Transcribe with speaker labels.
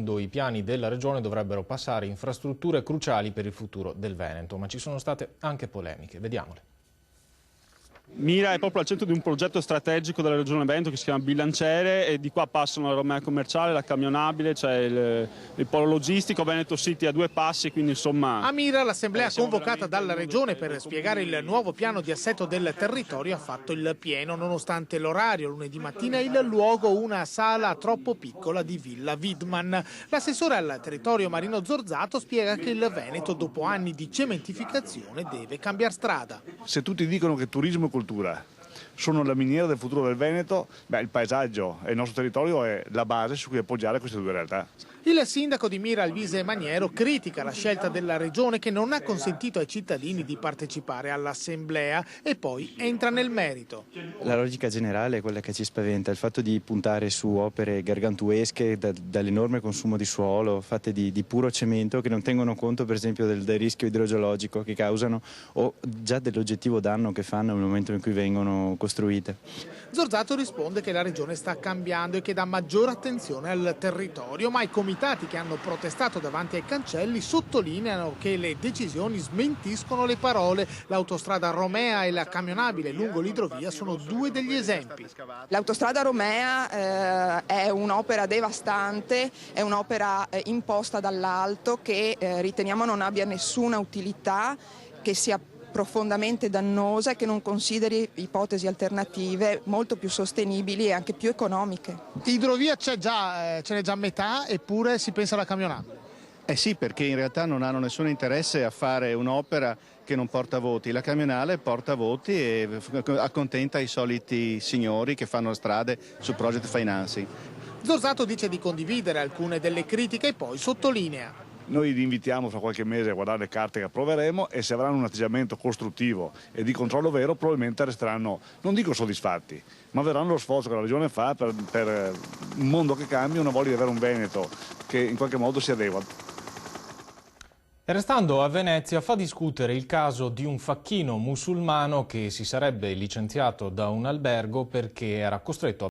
Speaker 1: secondo i piani della Regione dovrebbero passare infrastrutture cruciali per il futuro del Veneto, ma ci sono state anche polemiche. Vediamole.
Speaker 2: Mira è proprio al centro di un progetto strategico della Regione Veneto che si chiama Bilanciere, e di qua passano la Romea commerciale, la camionabile, c'è il polo logistico, Veneto City a 2 passi, quindi insomma...
Speaker 3: A Mira l'assemblea convocata dalla Regione per spiegare il nuovo piano di assetto del territorio ha fatto il pieno, nonostante l'orario. Lunedì mattina il luogo una sala troppo piccola di Villa Widman. L'assessore al territorio Marino Zorzato spiega che il Veneto, dopo anni di cementificazione, deve cambiare strada.
Speaker 4: Se tutti dicono che turismo e cultura sono la miniera del futuro del Veneto, il paesaggio e il nostro territorio è la base su cui appoggiare queste due realtà.
Speaker 3: Il sindaco di Mira, Alvise Maniero, critica la scelta della Regione che non ha consentito ai cittadini di partecipare all'assemblea e poi entra nel merito.
Speaker 5: La logica generale è quella che ci spaventa, il fatto di puntare su opere gargantuesche dall'enorme consumo di suolo, fatte di puro cemento, che non tengono conto per esempio del rischio idrogeologico che causano o già dell'oggettivo danno che fanno nel momento in cui vengono costruite.
Speaker 3: Zorzato risponde che la Regione sta cambiando e che dà maggiore attenzione al territorio, ma i comitati che hanno protestato davanti ai cancelli sottolineano che le decisioni smentiscono le parole. L'autostrada Romea e la camionabile lungo l'idrovia sono due degli esempi.
Speaker 6: L'autostrada Romea è un'opera devastante, è un'opera imposta dall'alto che riteniamo non abbia nessuna utilità, che sia profondamente dannosa e che non consideri ipotesi alternative molto più sostenibili e anche più economiche.
Speaker 3: Idrovia ce n'è già metà, eppure si pensa alla camionata.
Speaker 7: Sì, perché in realtà non hanno nessun interesse a fare un'opera che non porta voti. La camionale porta voti e accontenta i soliti signori che fanno strade su project financing.
Speaker 3: Zorzato dice di condividere alcune delle critiche e poi sottolinea:
Speaker 4: noi li invitiamo fra qualche mese a guardare le carte che approveremo e se avranno un atteggiamento costruttivo e di controllo vero probabilmente resteranno, non dico soddisfatti, ma vedranno lo sforzo che la Regione fa per un mondo che cambia, una voglia di avere un Veneto che in qualche modo si adegua.
Speaker 1: E restando a Venezia, fa discutere il caso di un facchino musulmano che si sarebbe licenziato da un albergo perché era costretto a